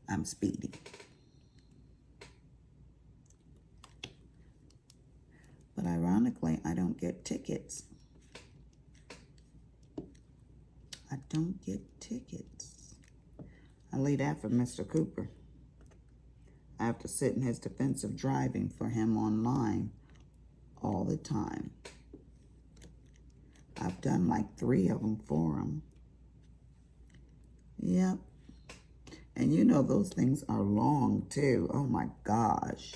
I'm speeding. But ironically, I don't get tickets. I don't get tickets. I leave that for Mr. Cooper. I have to sit in his defensive driving for him online all the time. I've done like 3 of them for him. Yep. And you know those things are long too. Oh my gosh.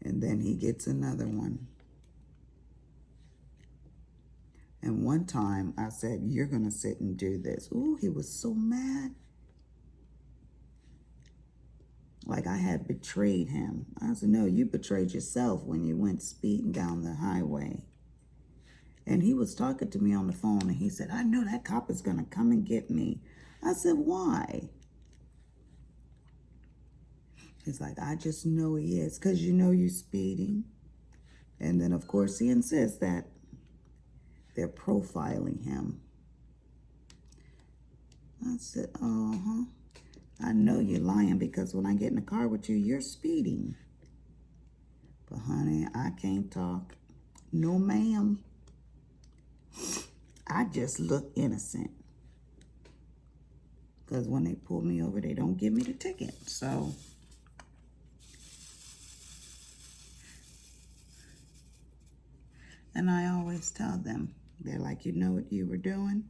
And then he gets another one. And one time I said, you're going to sit and do this. Ooh, he was so mad. Like I had betrayed him. I said, no, you betrayed yourself when you went speeding down the highway. And he was talking to me on the phone and he said, I know that cop is going to come and get me. I said, why? He's like, I just know he is, because you know you're speeding. And then, of course, he insists that they're profiling him. I said, uh-huh. I know you're lying, because when I get in the car with you, you're speeding. But, honey, I can't talk. No, ma'am. I just look innocent. Because when they pull me over, they don't give me the ticket. So... And I always tell them, they're like, you know what you were doing?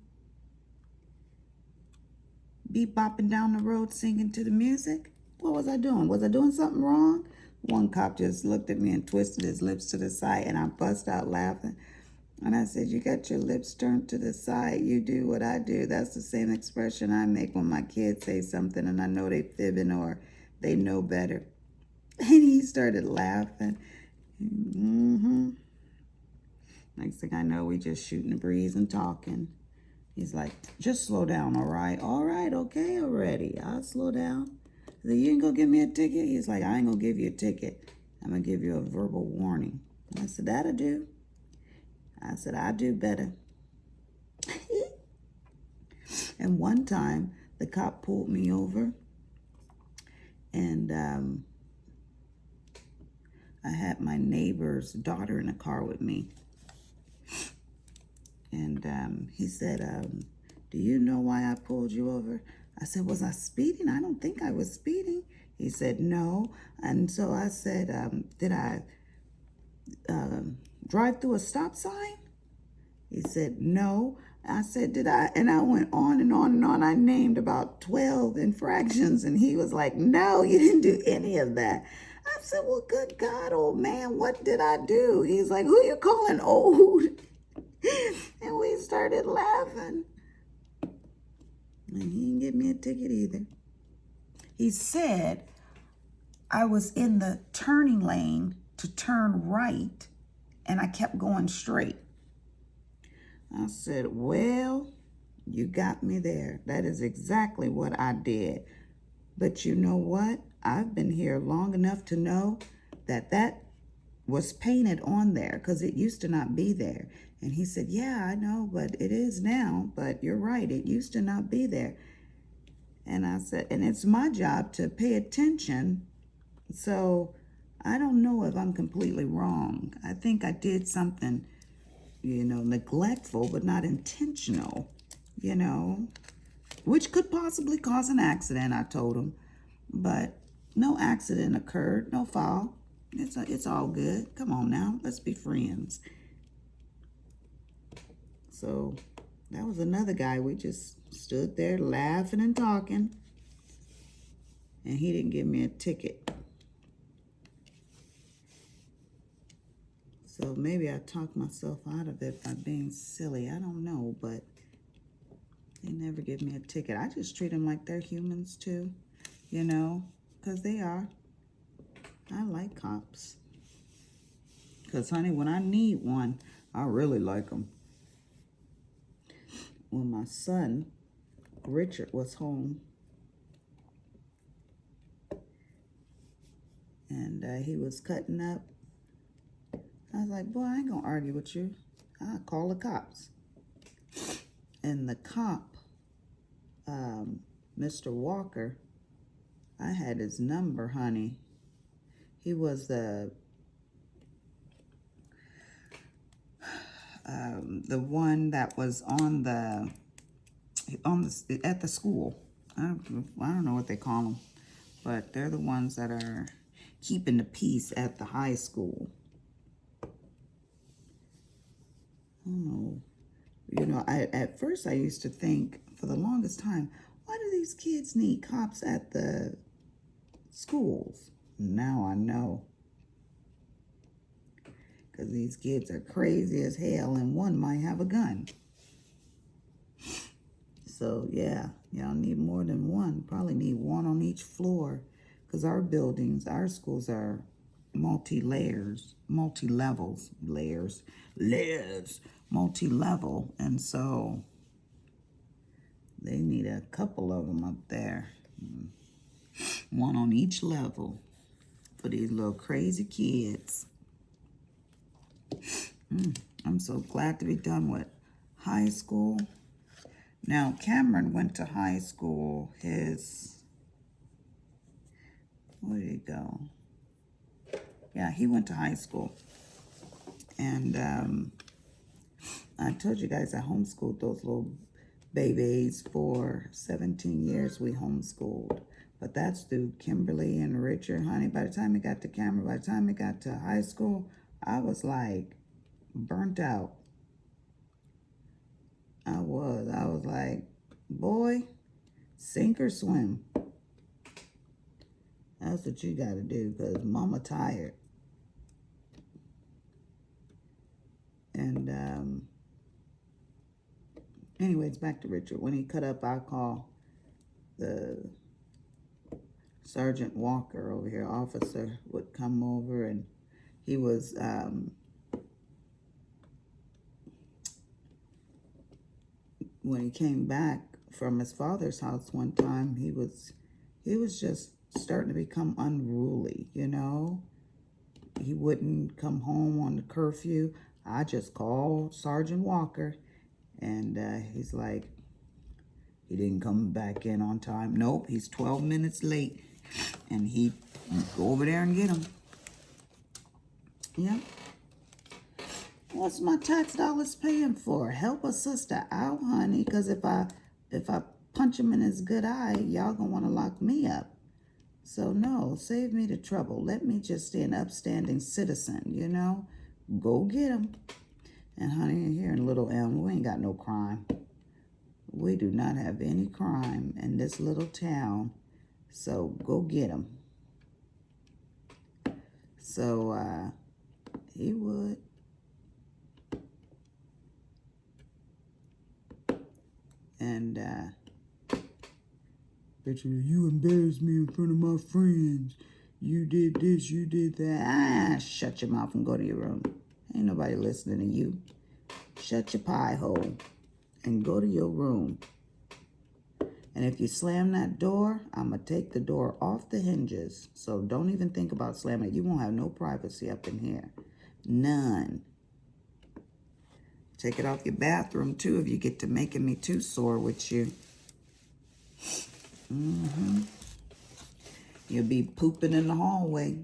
Be bopping down the road singing to the music? What was I doing? Was I doing something wrong? One cop just looked at me and twisted his lips to the side, and I bust out laughing. And I said, you got your lips turned to the side. You do what I do. That's the same expression I make when my kids say something and I know they fibbing or they know better. And he started laughing. Mm-hmm. Next thing I know, we just shooting the breeze and talking. He's like, just slow down, all right? All right, okay, already. I'll slow down. I said, you ain't gonna give me a ticket? He's like, I ain't gonna give you a ticket. I'm gonna give you a verbal warning. I said, that'll do. I said, I do better. And one time, the cop pulled me over. And I had my neighbor's daughter in the car with me. And he said, do you know why I pulled you over? I said, was I speeding? I don't think I was speeding. He said, no. And so I said, did I drive through a stop sign? He said, no. I said, did I? And I went on and on and on. I named about 12 infractions. And he was like, no, you didn't do any of that. I said, well, good God, old man, what did I do? He's like, who you calling old? And we started laughing. And he didn't give me a ticket either. He said I was in the turning lane to turn right, and I kept going straight. I said, well, you got me there. That is exactly what I did. But you know what? I've been here long enough to know that that was painted on there, because it used to not be there. And he said, yeah, I know, but it is now. But you're right, it used to not be there. And I said, and it's my job to pay attention. So I don't know if I'm completely wrong. I think I did something, neglectful, but not intentional, which could possibly cause an accident, I told him. But no accident occurred, no foul. It's all good. Come on now, let's be friends. So that was another guy. We just stood there laughing and talking. And he didn't give me a ticket. So maybe I talked myself out of it by being silly. I don't know, but they never give me a ticket. I just treat them like they're humans too, you know, because they are. I like cops. Because, honey, when I need one, I really like them. When my son, Richard, was home, and he was cutting up, I was like, boy, I ain't gonna argue with you. I'll call the cops. And the cop, Mr. Walker, I had his number, honey. He was the one that was at the school. I don't know what they call them, but they're the ones that are keeping the peace at the high school. I don't know. You know, at first I used to think for the longest time, why do these kids need cops at the schools? Now I know. Because these kids are crazy as hell and one might have a gun. So yeah, y'all need more than one. Probably need one on each floor. Because our buildings, our schools are multi-layers, multi-levels, multi-level. And so they need a couple of them up there. One on each level for these little crazy kids. I'm so glad to be done with high school. Now, Cameron went to high school. Where did he go? Yeah, he went to high school. And I told you guys I homeschooled those little babies for 17 years. We homeschooled. But that's through Kimberly and Richard, honey. By the time it got to Cameron, by the time it got to high school, I was like burnt out. I was like, boy, sink or swim. That's what you got to do, because mama tired. And anyways, back to Richard. When he cut up, I call the Sergeant Walker over here, officer, would come over, and he was when he came back from his father's house one time, he was just starting to become unruly, you know. He wouldn't come home on the curfew. I just called Sergeant Walker, and he's like, he didn't come back in on time. Nope, he's 12 minutes late, and he go over there and get him. Yep. What's my tax dollars paying for? Help a sister out, honey, because if I punch him in his good eye, y'all gonna want to lock me up. So no, save me the trouble. Let me just stay an upstanding citizen, you know? Go get him. And honey, here in Little Elm, we ain't got no crime. We do not have any crime in this little town. So go get him. So he would. And Richard, you embarrassed me in front of my friends. You did this, you did that. Shut your mouth and go to your room. Ain't nobody listening to you. Shut your pie hole and go to your room. And if you slam that door, I'm going to take the door off the hinges. So don't even think about slamming it. You won't have no privacy up in here. None. Take it off your bathroom, too, if you get to making me too sore with you. You'll be pooping in the hallway,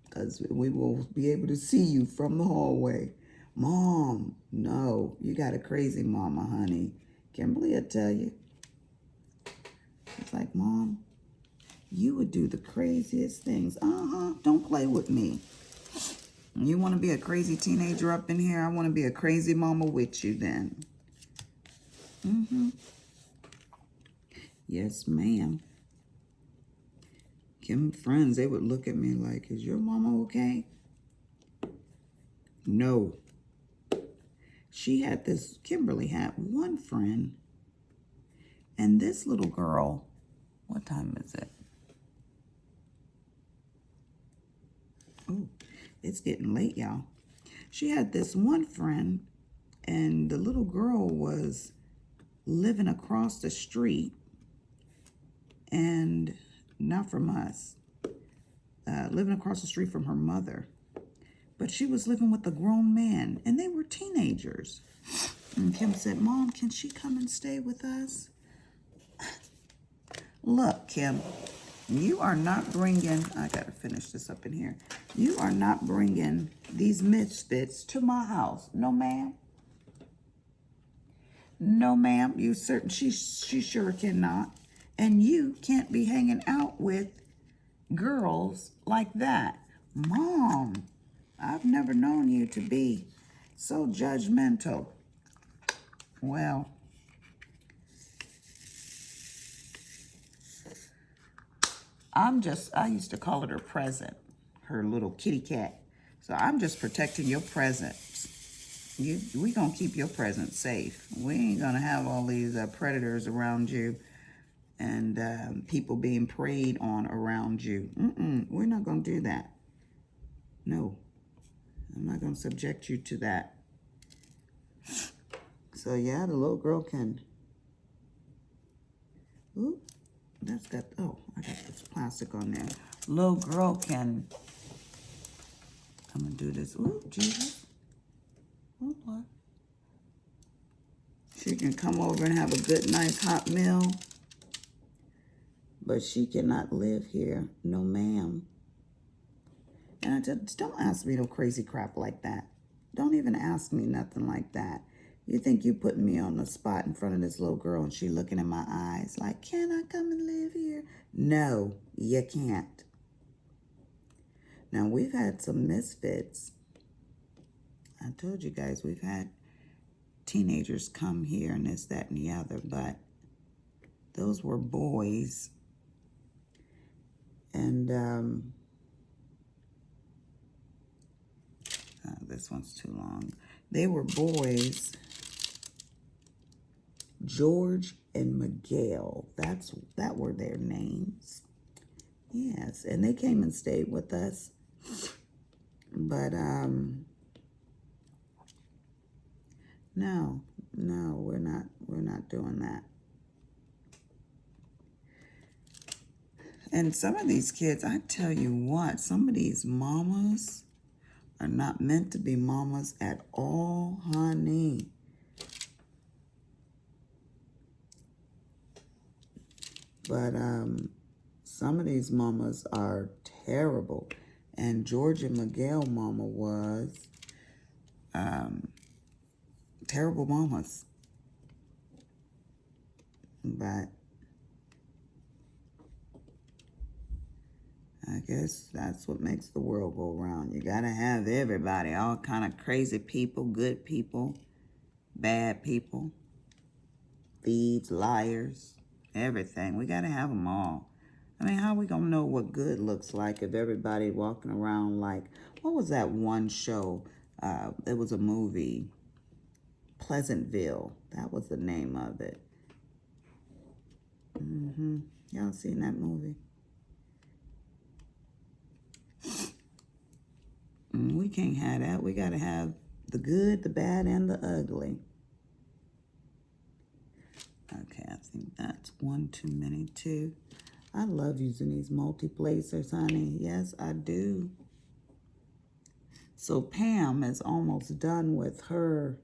because we will be able to see you from the hallway. Mom, no, you got a crazy mama, honey. Kimberly will tell you. It's like, Mom, you would do the craziest things. Don't play with me. You want to be a crazy teenager up in here? I want to be a crazy mama with you then. Yes, ma'am. Kim friends, they would look at me like, is your mama okay? No. She had this, Kimberly had one friend, and this little girl, what time is it? Oh, it's getting late, y'all. She had this one friend, and the little girl was living across the street, and not from us, living across the street from her mother. But she was living with a grown man, and they were teenagers. And Kim said, Mom, can she come and stay with us? Look, Kim, you are not bringing, I got to finish this up in here. You are not bringing these misfits to my house. No, ma'am. No, ma'am. You certain she sure cannot. And you can't be hanging out with girls like that. Mom, I've never known you to be so judgmental. Well, I used to call it her present, her little kitty cat. So I'm just protecting your presence. We gonna keep your presence safe. We ain't gonna have all these predators around you and people being preyed on around you. We're not gonna do that. No, I'm not gonna subject you to that. So yeah, the little girl can, ooh, that's got, oh, I got this plastic on there. Little girl can, I'm gonna do this, ooh, Jesus. Oh, Lord. She can come over and have a good, nice, hot meal, but she cannot live here. No, ma'am. And I just, don't ask me no crazy crap like that. Don't even ask me nothing like that. You think you putting me on the spot in front of this little girl and she looking in my eyes like, can I come and live here? No, you can't. Now, we've had some misfits. I told you guys, we've had teenagers come here and this, that, and the other, but those were boys. And this one's too long. They were boys. George and Miguel. That were their names. Yes, and they came and stayed with us. But no, we're not doing that. And some of these kids, I tell you what, some of these mamas are not meant to be mamas at all, honey. But some of these mamas are terrible. And George and Miguel mama was terrible mamas. But I guess that's what makes the world go round. You gotta have everybody, all kind of crazy people, good people, bad people, thieves, liars, everything. We gotta have them all. I mean, how are we gonna know what good looks like if everybody walking around like, what was that one show? It was a movie, Pleasantville. That was the name of it. Y'all seen that movie? We can't have that. We got to have the good, the bad, and the ugly. Okay, I think that's one too many, too. I love using these multi-placers, honey. Yes, I do. So Pam is almost done with her,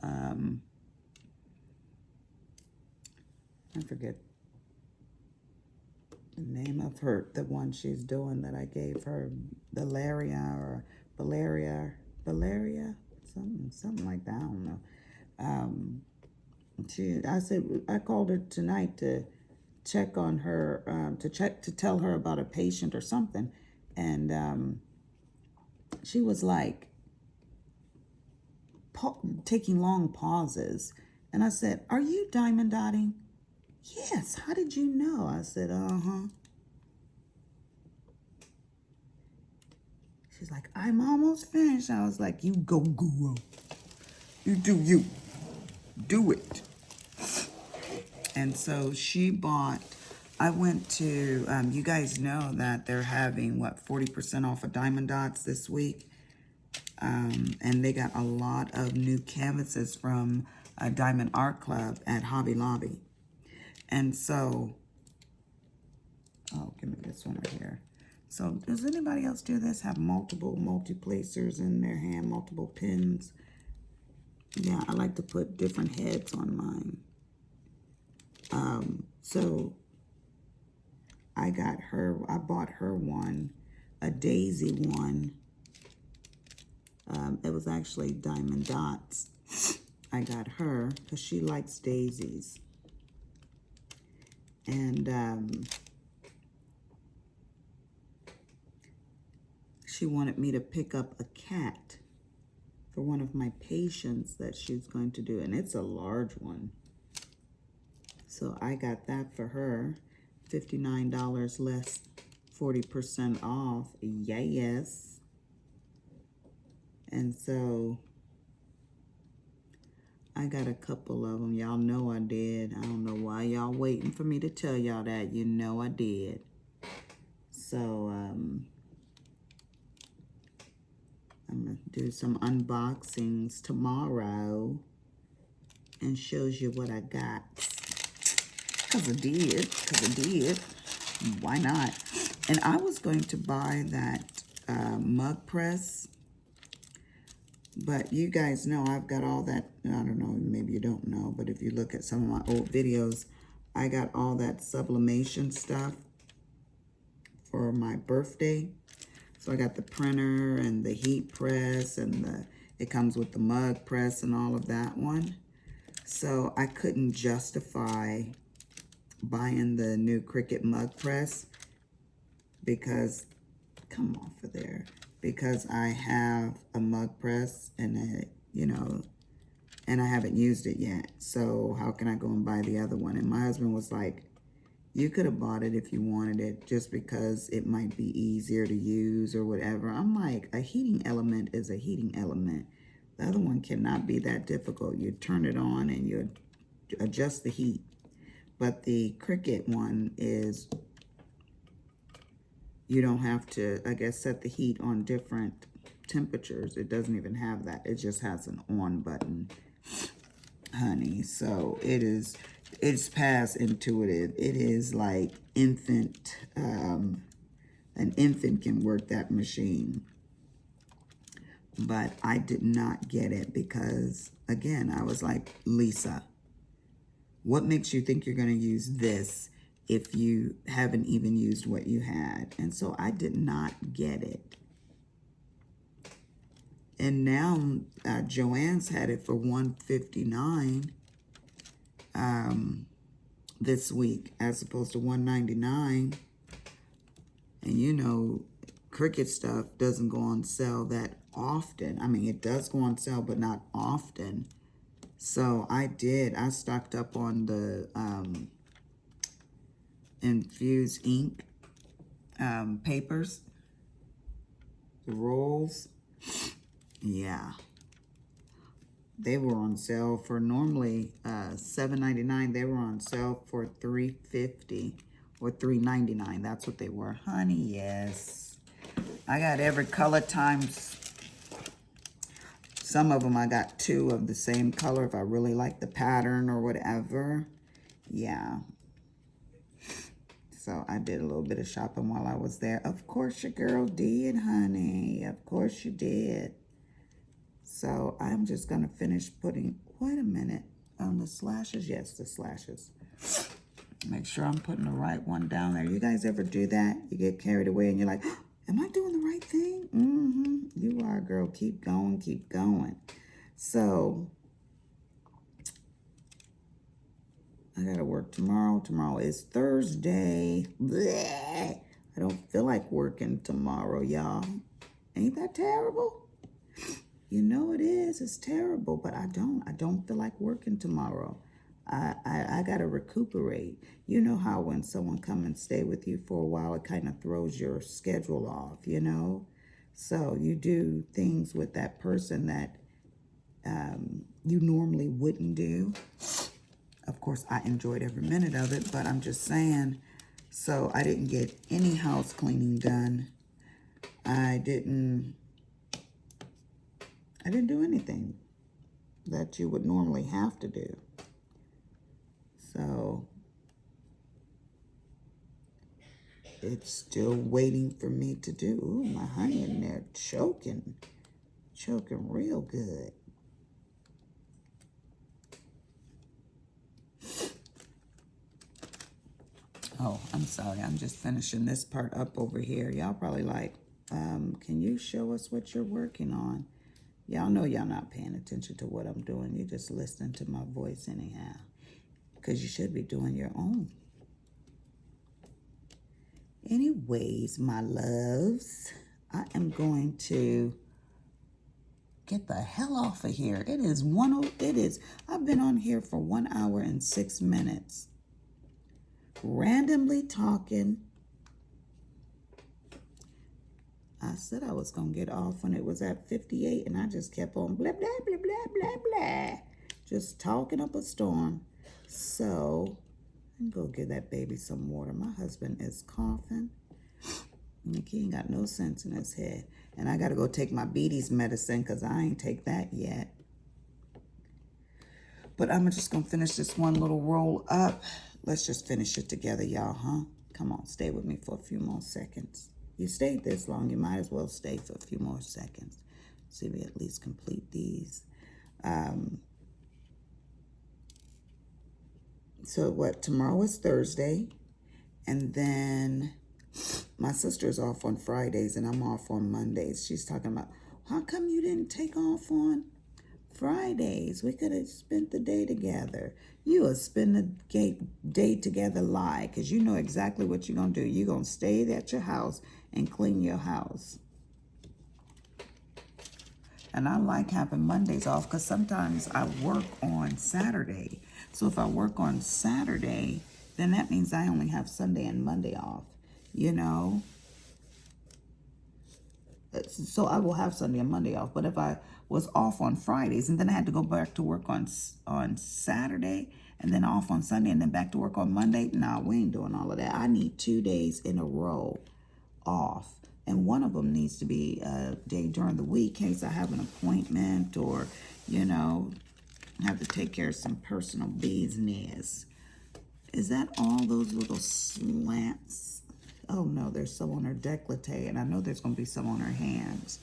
I forget the name of her, the one she's doing that I gave her, Valeria or Valeria, something like that. I don't know. I said I called her tonight to check on her, to tell her about a patient or something, and she was like taking long pauses, and I said, "Are you diamond dotting?" "Yes, how did you know?" I said, She's like, I'm almost finished. I was like, you go, girl. You do you. Do it. And so she bought, I went to, you guys know that they're having, 40% off of Diamond Dots this week. And they got a lot of new canvases from Diamond Art Club at Hobby Lobby. And so, oh, give me this one right here. So does anybody else do this? Have multiple multi-placers in their hand, multiple pins? Yeah, I like to put different heads on mine. So I bought her one, a daisy one. It was actually Diamond Dots. I got her because she likes daisies. And she wanted me to pick up a cat for one of my patients that she's going to do. And it's a large one. So I got that for her. $59 less, 40% off. Yes. And so I got a couple of them. Y'all know I did. I don't know why y'all waiting for me to tell y'all that. You know I did. So I'm going to do some unboxings tomorrow and shows you what I got. Because I did. Why not? And I was going to buy that mug press. But you guys know I've got all that, I don't know, maybe you don't know, but if you look at some of my old videos, I got all that sublimation stuff for my birthday. So I got the printer and the heat press and it comes with the mug press and all of that one. So I couldn't justify buying the new Cricut mug press because, come off of there. Because I have a mug press and and I haven't used it yet. So how can I go and buy the other one? And my husband was like, you could have bought it if you wanted it, just because it might be easier to use or whatever. I'm like, a heating element is a heating element. The other one cannot be that difficult. You turn it on and you adjust the heat. But the Cricut one is, you don't have to, I guess, set the heat on different temperatures. It doesn't even have that. It just has an on button, honey. So it's past intuitive. It is like infant, an infant can work that machine. But I did not get it because, again, I was like, Lisa, what makes you think you're going to use this if you haven't even used what you had? And so I did not get it. And now Joann's had it for $159 this week as opposed to $199. And you know, Cricut stuff doesn't go on sale that often. I mean, it does go on sale, but not often. So I stocked up on the infused ink papers, the rolls. Yeah, they were on sale for normally $7.99. They were on sale for $3.50 or $3.99. That's what they were, honey. Yes, I got every color times. Some of them I got 2 of the same color if I really like the pattern or whatever. Yeah. So I did a little bit of shopping while I was there. Of course your girl did, honey. Of course you did. So I'm just going to finish putting, wait a minute, on the slashes. Yes, the slashes. Make sure I'm putting the right one down there. You guys ever do that? You get carried away and you're like, oh, am I doing the right thing? Mm-hmm. You are, girl. Keep going, keep going. So I got to work tomorrow. Tomorrow is Thursday. Blech. I don't feel like working tomorrow, y'all. Ain't that terrible? You know it is. It's terrible, but I don't feel like working tomorrow. I got to recuperate. You know how when someone come and stay with you for a while, it kind of throws your schedule off, you know? So you do things with that person that you normally wouldn't do. Of course, I enjoyed every minute of it, but I'm just saying, so I didn't get any house cleaning done. I didn't do anything that you would normally have to do. So it's still waiting for me to do. Ooh, my honey in there choking real good. Oh, I'm sorry. I'm just finishing this part up over here. Y'all probably like, can you show us what you're working on? Y'all know y'all not paying attention to what I'm doing. You're just listening to my voice anyhow. Because you should be doing your own. Anyways, my loves, I am going to get the hell off of here. I've been on here for 1 hour and 6 minutes. Randomly talking. I said I was going to get off when it was at 58, and I just kept on blah, blah, blah, blah, blah, blah. Just talking up a storm. So, I'm going to give that baby some water. My husband is coughing. And he ain't got no sense in his head. And I got to go take my Beatties medicine because I ain't take that yet. But I'm just going to finish this one little roll up. Let's just finish it together, y'all, huh? Come on, stay with me for a few more seconds. You stayed this long, you might as well stay for a few more seconds. See if we at least complete these. So what, tomorrow is Thursday. And then my sister's off on Fridays and I'm off on Mondays. She's talking about, how come you didn't take off on Fridays? We could have spent the day together. You will spend the day together lie, because you know exactly what you're going to do. You're going to stay at your house and clean your house. And I like having Mondays off because sometimes I work on Saturday. So if I work on Saturday, then that means I only have Sunday and Monday off, you know? So I will have Sunday and Monday off. But if I was off on Fridays and then I had to go back to work on Saturday and then off on Sunday and then back to work on Monday, nah, we ain't doing all of that. I need 2 days in a row off. And one of them needs to be a day during the week in case I have an appointment or, you know, have to take care of some personal business. Is that all those little slants? Oh no, there's some on her décolleté, and I know there's going to be some on her hands.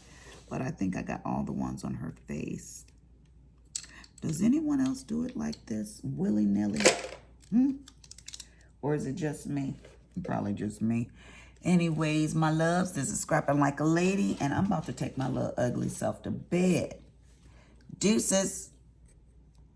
But I think I got all the ones on her face. Does anyone else do it like this, willy-nilly? Or is it just me? Probably just me. Anyways, my loves, this is Scrapping Like a Lady, and I'm about to take my little ugly self to bed. Deuces.